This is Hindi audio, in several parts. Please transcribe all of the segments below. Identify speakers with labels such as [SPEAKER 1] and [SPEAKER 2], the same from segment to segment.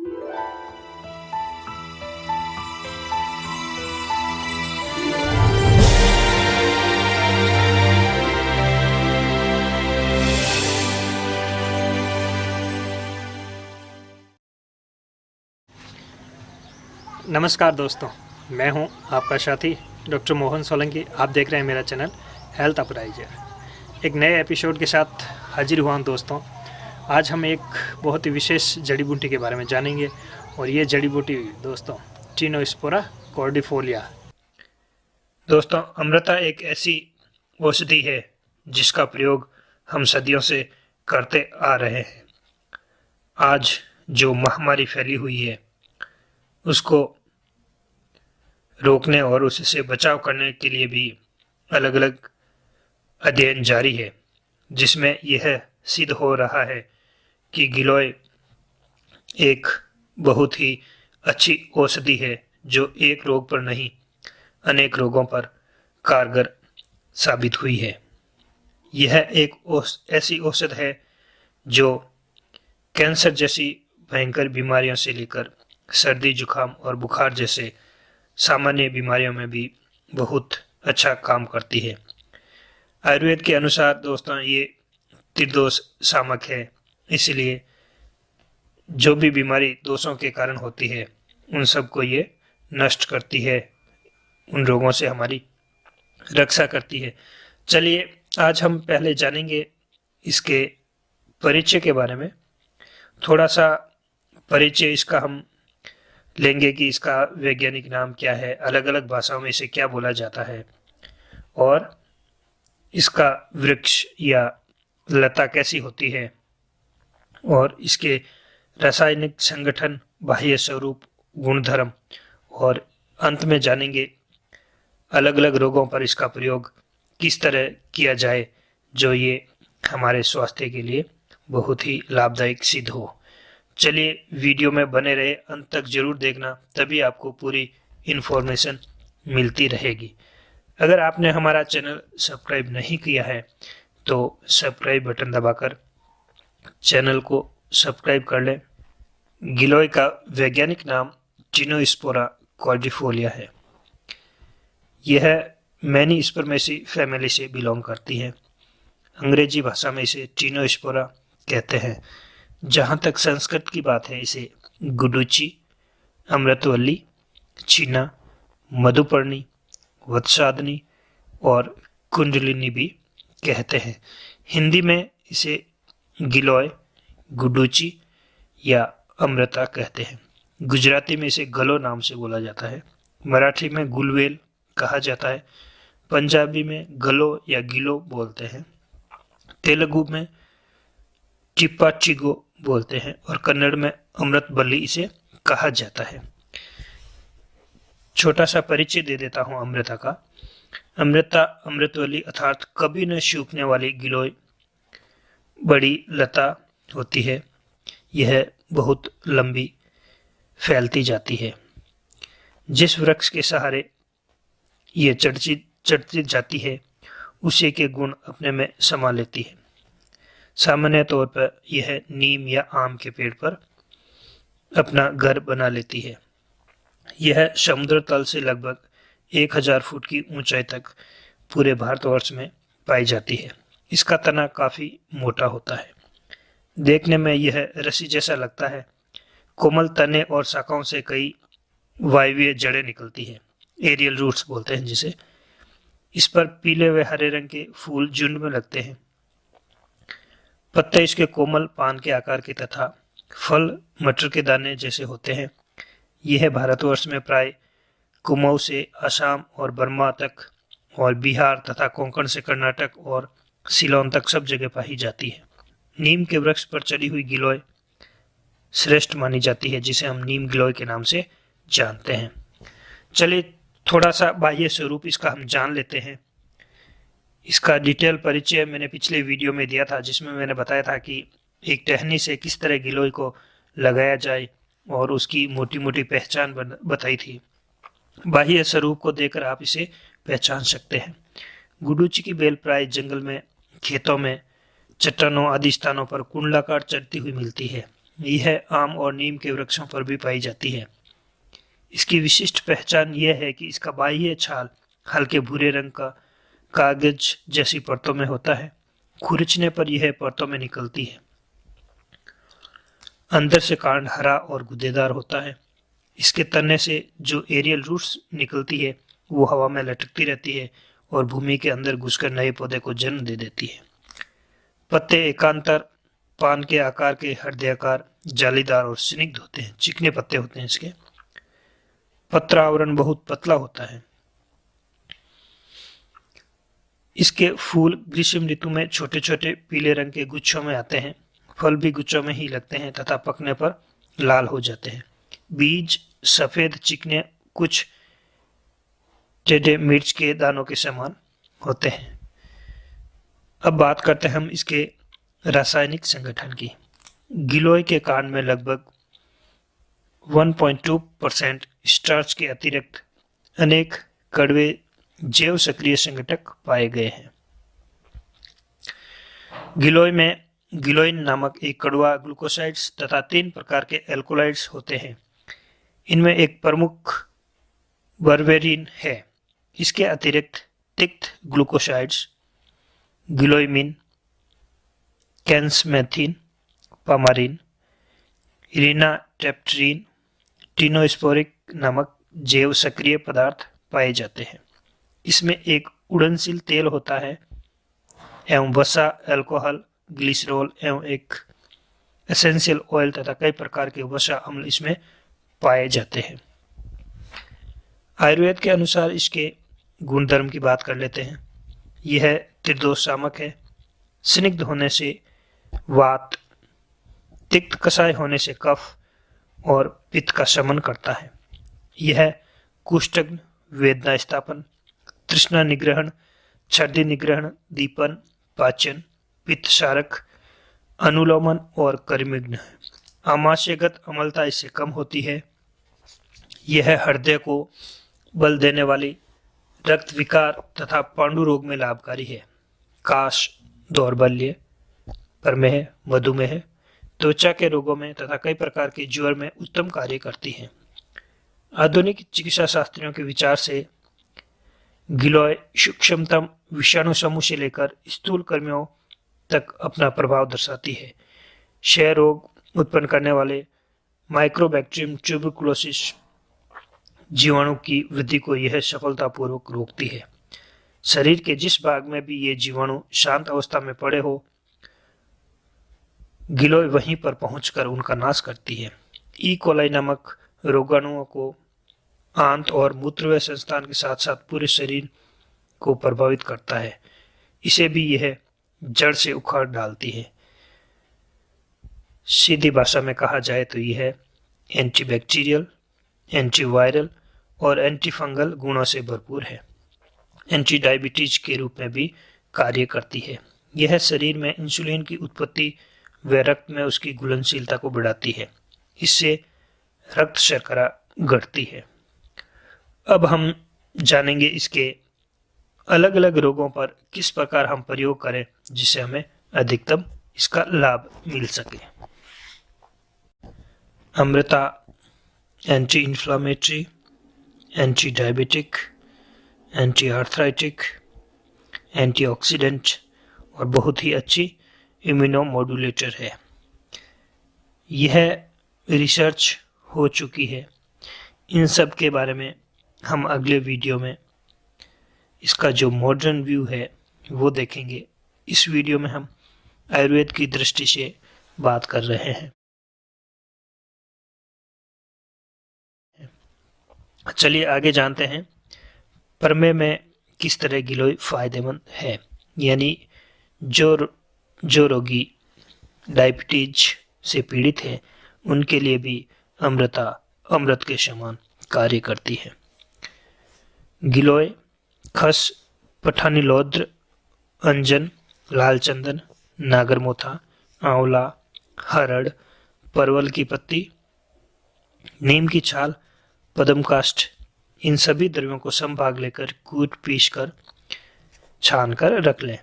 [SPEAKER 1] नमस्कार दोस्तों, मैं हूं आपका साथी डॉक्टर मोहन सोलंकी। आप देख रहे हैं मेरा चैनल हेल्थ अपराइजर। एक नए एपिसोड के साथ हाजिर हुआ हूं दोस्तों। आज हम एक बहुत ही विशेष जड़ी बूटी के बारे में जानेंगे और ये जड़ी बूटी दोस्तों चिनोस्पोरा कॉर्डिफोलिया। दोस्तों, अमृता एक ऐसी औषधि है जिसका प्रयोग हम सदियों से करते आ रहे हैं। आज जो महामारी फैली हुई है उसको रोकने और उससे बचाव करने के लिए भी अलग अलग अध्ययन जारी है, जिसमें यह सिद्ध हो रहा है कि गिलोय एक बहुत ही अच्छी औषधि है जो एक रोग पर नहीं अनेक रोगों पर कारगर साबित हुई है। यह एक ऐसी औषध है जो कैंसर जैसी भयंकर बीमारियों से लेकर सर्दी जुकाम और बुखार जैसे सामान्य बीमारियों में भी बहुत अच्छा काम करती है। आयुर्वेद के अनुसार दोस्तों ये त्रिदोष शामक है, इसलिए जो भी बीमारी दोषों के कारण होती है उन सबको ये नष्ट करती है, उन रोगों से हमारी रक्षा करती है। चलिए आज हम पहले जानेंगे इसके परिचय के बारे में। थोड़ा सा परिचय इसका हम लेंगे कि इसका वैज्ञानिक नाम क्या है, अलग अलग भाषाओं में इसे क्या बोला जाता है और इसका वृक्ष या लता कैसी होती है और इसके रासायनिक संगठन, बाह्य स्वरूप, गुणधर्म और अंत में जानेंगे अलग अलग रोगों पर इसका प्रयोग किस तरह किया जाए जो ये हमारे स्वास्थ्य के लिए बहुत ही लाभदायक सिद्ध हो। चलिए वीडियो में बने रहे, अंत तक जरूर देखना, तभी आपको पूरी इन्फॉर्मेशन मिलती रहेगी। अगर आपने हमारा चैनल सब्सक्राइब नहीं किया है तो सब्सक्राइब बटन दबाकर चैनल को सब्सक्राइब कर लें। गिलोय का वैज्ञानिक नाम चिनोस्पोरा कॉर्डिफोलिया है। यह मैनीस्पर्मेसी फैमिली से बिलोंग करती है। अंग्रेजी भाषा में इसे चिनोस्पोरा कहते हैं। जहाँ तक संस्कृत की बात है इसे गुडुचि, अमृतवल्ली, चीना, मधुपर्णी, वत्सादनी और कुंडलिनी भी कहते हैं। हिंदी में इसे गिलोय, गुडुचि या अमृता कहते हैं। गुजराती में इसे गलो नाम से बोला जाता है। मराठी में गुलवेल कहा जाता है। पंजाबी में गलो या गिलो बोलते हैं। तेलुगु में चिप्पाचिगो बोलते हैं और कन्नड़ में अमृतबल्ली इसे कहा जाता है। छोटा सा परिचय दे देता हूँ अमृता का। अमृता अमृतवल्ली अर्थात कभी न सूखने वाली गिलोय बड़ी लता होती है। यह बहुत लंबी फैलती जाती है। जिस वृक्ष के सहारे यह चढ़ती जाती है उसी के गुण अपने में समा लेती है। सामान्य तौर पर यह नीम या आम के पेड़ पर अपना घर बना लेती है। यह समुद्र तल से लगभग 1000 फुट की ऊंचाई तक पूरे भारतवर्ष में पाई जाती है। इसका तना काफी मोटा होता है। देखने में यह रस्सी जैसा लगता है। कोमल तने और शाखाओं से कई वायवीय जड़ें निकलती है, एरियल रूट्स बोलते हैं जिसे। इस पर पीले व हरे रंग के फूल झुंड में लगते हैं। पत्ते इसके कोमल पान के आकार के तथा फल मटर के दाने जैसे होते हैं। यह भारतवर्ष में प्राय कुमाऊं से असम और बर्मा तक और बिहार तथा कोंकण से कर्नाटक और सिलोन तक सब जगह पाई जाती है। नीम के वृक्ष पर चढ़ी हुई गिलोय श्रेष्ठ मानी जाती है, जिसे हम नीम गिलोय के नाम से जानते हैं। चलिए थोड़ा सा बाह्य स्वरूप इसका हम जान लेते हैं। इसका डिटेल परिचय मैंने पिछले वीडियो में दिया था, जिसमें मैंने बताया था कि एक टहनी से किस तरह गिलोय को लगाया जाए और उसकी मोटी मोटी पहचान बताई थी। बाह्य स्वरूप को देखकर आप इसे पहचान सकते हैं। गुडुचि की बेल प्राय जंगल में, खेतों में, चट्टानों आदि स्थानों पर कुंडलाकार चढ़ती हुई मिलती है। यह आम और नीम के वृक्षों पर भी पाई जाती है। इसकी विशिष्ट पहचान यह है कि इसका बाह्य छाल हल्के भूरे रंग का कागज जैसी परतों में होता है। खुरचने पर यह परतों में निकलती है। अंदर से कांड हरा और गूदेदार होता है। इसके तने से जो एरियल रूट्स निकलती है वो हवा में लटकती रहती है और भूमि के अंदर घुसकर नए पौधे को जन्म दे देती है। पत्ते एकांतर पान के आकार के हृदयाकार, जालीदार और स्निग्ध होते हैं। चिकने पत्ते होते हैं इसके। पत्र आवरण बहुत पतला होता है। इसके फूल ग्रीष्म ऋतु में छोटे छोटे पीले रंग के गुच्छों में आते हैं। फल भी गुच्छों में ही लगते हैं तथा पकने पर लाल हो जाते हैं। बीज सफेद, चिकने, कुछ टेढ़े मिर्च के दानों के समान होते हैं। अब बात करते हैं हम इसके रासायनिक संगठन की। गिलोय के कांड में लगभग 1.2% स्टार्च के अतिरिक्त अनेक कड़वे जैव सक्रिय संगठक पाए गए हैं। गिलोय में गिलोइन नामक एक कड़वा ग्लूकोसाइड्स तथा 3 प्रकार के एल्कोलाइड्स होते हैं। इनमें एक प्रमुख बर्बेरिन है। इसके अतिरिक्त तिक्त ग्लूकोसाइड्स गिलोइमिन, कैन्समेथिन, पामारिन, इरिनाट्रेप्टरीन, टिनोस्पोरिक नामक जैव सक्रिय पदार्थ पाए जाते हैं। इसमें एक उड़नशील तेल होता है एवं वसा, अल्कोहल, ग्लिसरॉल एवं एक एसेंशियल ऑयल तथा कई प्रकार के वसा अम्ल इसमें पाए जाते हैं। आयुर्वेद के अनुसार इसके गुणधर्म की बात कर लेते हैं। यह त्रिदोष शामक है। स्निग्ध होने से वात, तिक्त कषाय होने से कफ और पित्त का शमन करता है। यह कुष्ठग्न, वेदना स्थापन, तृष्णा निग्रहण, छर्दी निग्रहण, दीपन, पाचन, पित्त शारक, अनुलोमन और कर्मिघ्न है। आमाशयगत अम्लता इससे कम होती है। यह हृदय को बल देने वाली, रक्त विकार तथा पांडु रोग में लाभकारी है। काश, दौर्बल्य, प्रमेह, मधुमेह, त्वचा के रोगों में तथा कई प्रकार के ज्वर में उत्तम कार्य करती है। आधुनिक चिकित्सा शास्त्रियों के विचार से गिलोय सूक्ष्मतम विषाणु समूह से लेकर स्थूल कर्मियों तक अपना प्रभाव दर्शाती है। क्षय रोग उत्पन्न करने वाले माइक्रोबैक्टीरियम ट्यूबरकुलोसिस जीवाणु की वृद्धि को यह सफलतापूर्वक रोकती है। शरीर के जिस भाग में भी ये जीवाणु शांत अवस्था में पड़े हो, गिलोय वहीं पर पहुंचकर उनका नाश करती है। ई कोलाई नामक रोगाणुओं को आंत और मूत्रव्य संस्थान के साथ साथ पूरे शरीर को प्रभावित करता है। इसे भी यह जड़ से उखाड़ डालती है। सीधी भाषा में कहा जाए तो यह एंटीबैक्टीरियल, एंटीवायरल और एंटीफंगल गुणों से भरपूर है। एंटी डायबिटीज के रूप में भी कार्य करती है। यह शरीर में इंसुलिन की उत्पत्ति व रक्त में उसकी घुलनशीलता को बढ़ाती है। इससे रक्त शर्करा घटती है। अब हम जानेंगे इसके अलग अलग रोगों पर किस प्रकार हम प्रयोग करें जिससे हमें अधिकतम इसका लाभ मिल सके। Amrita anti inflammatory, anti diabetic, anti arthritic, antioxidant और बहुत ही अच्छी इम्यूनोमोडुलेटर है। यह रिसर्च हो चुकी है। इन सब के बारे में हम अगले वीडियो में इसका जो मॉडर्न व्यू है वो देखेंगे। इस वीडियो में हम आयुर्वेद की दृष्टि से बात कर रहे हैं। चलिए आगे जानते हैं प्रमेह में किस तरह गिलोय फायदेमंद है। यानी जो रोगी डायबिटीज से पीड़ित हैं उनके लिए भी अमृता अमृत के समान कार्य करती है। गिलोय, खस, पठानी लौद्र, अंजन, लाल चंदन, नागरमोथा, आंवला, हरड़, परवल की पत्ती, नीम की छाल, पद्म काष्ठ, इन सभी द्रव्यों को समभाग लेकर कूट पीस कर छान कर रख लें।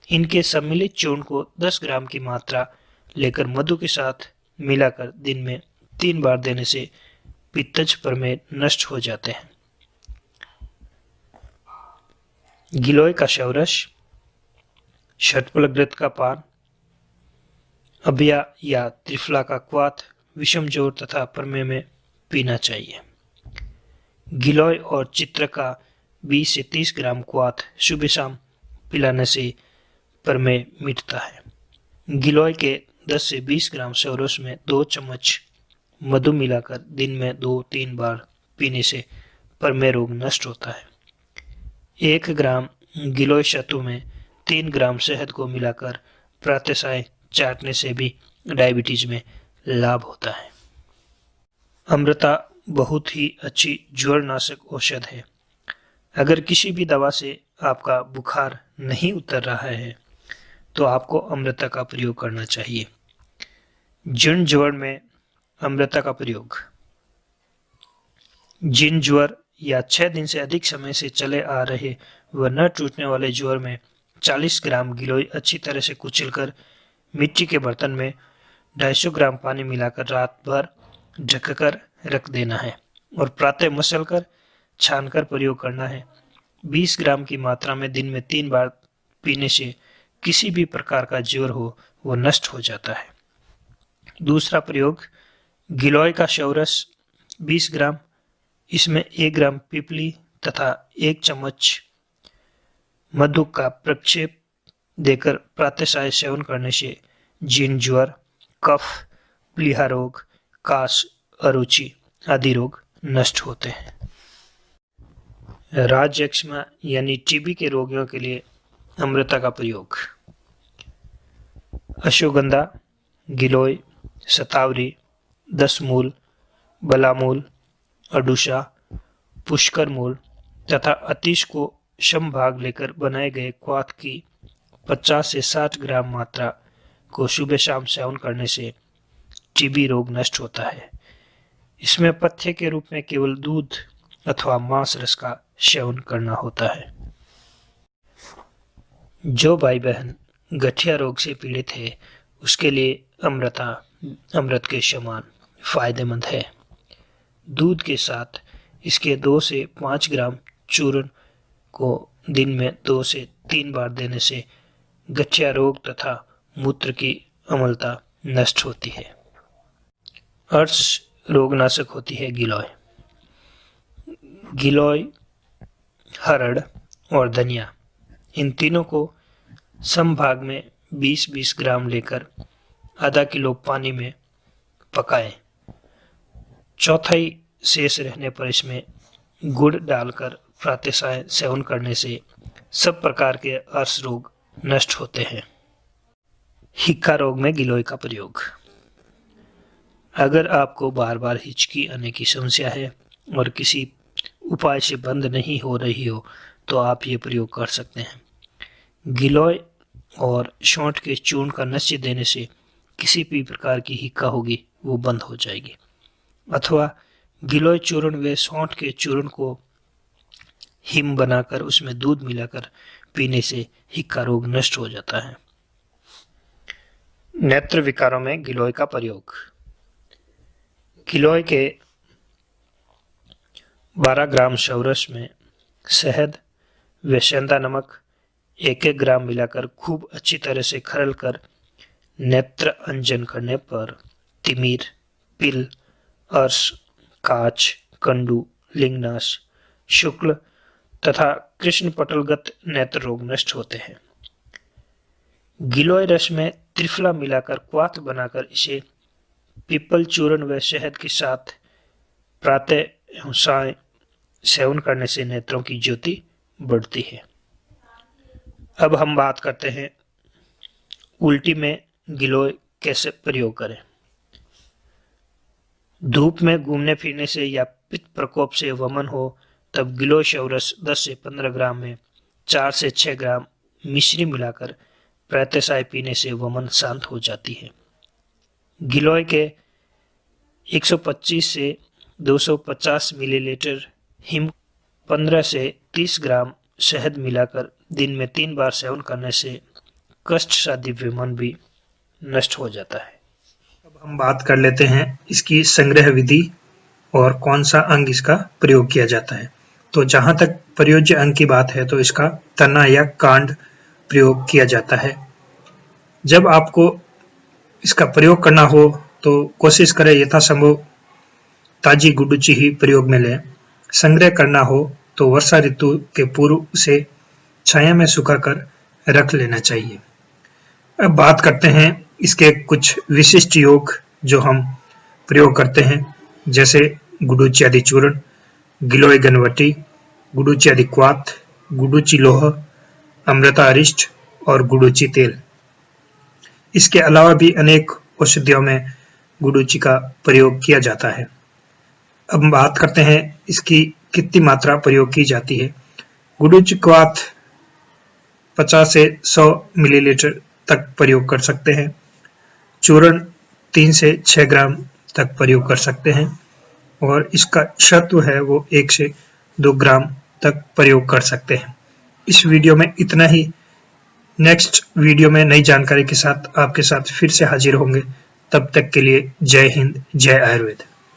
[SPEAKER 1] इनके सम्मिलित चूर्ण को 10 ग्राम की मात्रा लेकर मधु के साथ मिलाकर दिन में 3 बार देने से पित्तज प्रमेह नष्ट हो जाते हैं। गिलोय का शवरस, षट्पलग्रत का पान, अभिया या त्रिफला का क्वाथ विषम जोड़ तथा प्रमेह में पीना चाहिए। गिलोय और चित्र का 20 से 30 ग्राम क्वाथ सुबह शाम पिलाने से प्रमेह मिटता है। गिलोय के 10 से 20 ग्राम शवरस में 2 चम्मच मधु मिलाकर दिन में 2-3 बार पीने से प्रमेह रोग नष्ट होता है। 1 ग्राम गिलोय सत्तू में 3 ग्राम शहद को मिलाकर प्रातः चाटने से भी डायबिटीज में लाभ होता है। अमृता बहुत ही अच्छी ज्वरनाशक औषध है। अगर किसी भी दवा से आपका बुखार नहीं उतर रहा है तो आपको अमृता का प्रयोग करना चाहिए। जीर्ण ज्वर में अमृता का प्रयोग। जिन ज्वर या 6 दिन से अधिक समय से चले आ रहे व न टूटने वाले ज्वर में 40 ग्राम गिलोय अच्छी तरह से कुचलकर मिट्टी के बर्तन में 250 ग्राम पानी मिलाकर रात भर ढककर रख देना है और प्रातः मसलकर छानकर प्रयोग करना है। 20 ग्राम की मात्रा में दिन में 3 बार पीने से किसी भी प्रकार का ज्वर हो वो नष्ट हो जाता है। दूसरा प्रयोग, गिलोय का शवरस 20 ग्राम, इसमें 1 ग्राम पीपली तथा 1 चम्मच मधु का प्रक्षेप देकर प्रातः सेवन करने से जीर्ण ज्वर, कफ, प्लीहा रोग, काश, अरुचि आदि रोग नष्ट होते हैं। राजयक्ष्मा यानी टीबी के रोगियों के लिए अमृता का प्रयोग। अश्वगंधा, गिलोय, शतावरी, दसमूल, बलामूल, अडुषा, पुष्कर मूल तथा अतीश को समभाग लेकर बनाए गए क्वाथ की 50 से 60 ग्राम मात्रा को सुबह शाम सेवन करने से टीबी रोग नष्ट होता है। इसमें पथ्य के रूप में केवल दूध अथवा मांस रस का सेवन करना होता है। जो भाई बहन गठिया रोग से पीड़ित है उसके लिए अमृता अमृत के समान फायदेमंद है। दूध के साथ इसके 2 से 5 ग्राम चूर्ण को दिन में 2 से 3 बार देने से गठिया रोग तथा मूत्र की अम्लता नष्ट होती है। अर्श रोगनाशक होती है गिलोय। गिलोय, हरड़ और धनिया, इन तीनों को समभाग में 20-20 ग्राम लेकर आधा किलो पानी में पकाएं। चौथाई शेष रहने पर इसमें गुड़ डालकर प्रातः सेवन करने से सब प्रकार के अर्श रोग नष्ट होते हैं। हिक्का रोग में गिलोय का प्रयोग। अगर आपको बार बार हिचकी आने की समस्या है और किसी उपाय से बंद नहीं हो रही हो तो आप ये प्रयोग कर सकते हैं। गिलोय और सौंठ के चूर्ण का नश्य देने से किसी भी प्रकार की हिक्का होगी वो बंद हो जाएगी। अथवा गिलोय चूर्ण व सौंठ के चूर्ण को हिम बनाकर उसमें दूध मिलाकर पीने से हिक्का रोग नष्ट हो जाता है। नेत्र विकारों में गिलोय का प्रयोग। गिलोय के 12 ग्राम शवरस में शहद व सेंधा नमक 1-1 ग्राम मिलाकर खूब अच्छी तरह से खरल कर नेत्र अंजन करने पर तिमिर, पिल, अर्श, काच, कंडू, लिंगनाश, शुक्ल तथा कृष्ण पटलगत नेत्र रोग नष्ट होते हैं। गिलोय रस में त्रिफला मिलाकर क्वाथ बनाकर इसे पीपल चूर्ण व शहद के साथ प्रातः एवं साय सेवन करने से नेत्रों की ज्योति बढ़ती है। अब हम बात करते हैं उल्टी में गिलोय कैसे प्रयोग करें। धूप में घूमने फिरने से या पित्त प्रकोप से वमन हो तब गिलोय शवरस 10 से 15 ग्राम में 4 से 6 ग्राम मिश्री मिलाकर प्रातः पीने से वमन शांत हो जाती है। गिलोय के 125 से 250 मिलीलीटर हिम 15 से 30 ग्राम शहद मिलाकर दिन में 3 बार सेवन करने से कष्ट साध्य वमन भी नष्ट हो जाता है। अब हम बात कर लेते हैं इसकी संग्रह विधि और कौन सा अंग इसका प्रयोग किया जाता है। तो जहां तक प्रयोज्य अंग की बात है तो इसका तना या कांड प्रयोग किया जाता है। जब आपको इसका प्रयोग करना हो तो कोशिश करें यथासंभव ताजी गुडुचि ही प्रयोग में लें। संग्रह करना हो तो वर्षा ऋतु के पूर्व से छाया में सुखाकर रख लेना चाहिए। अब बात करते हैं इसके कुछ विशिष्ट योग जो हम प्रयोग करते हैं, जैसे गुडुचि आदि चूर्ण, गिलोय घनवटी, गुडुचि आदि क्वाथ, गुडुचि लोह, अमृता अरिष्ट और गुडुचि तेल। इसके अलावा भी अनेक औषधियों में गुडुचि का प्रयोग किया जाता है। अब बात करते हैं इसकी कितनी मात्रा प्रयोग की जाती है। गुडुचि क्वाथ 50 से 100 मिलीलीटर तक प्रयोग कर सकते हैं। चूर्ण 3 से 6 ग्राम तक प्रयोग कर सकते हैं और इसका शर्त है वो 1 से 2 ग्राम तक प्रयोग कर सकते हैं। इस वीडियो में इतना ही। नेक्स्ट वीडियो में नई जानकारी के साथ आपके साथ फिर से हाजिर होंगे। तब तक के लिए जय हिंद, जय आयुर्वेद।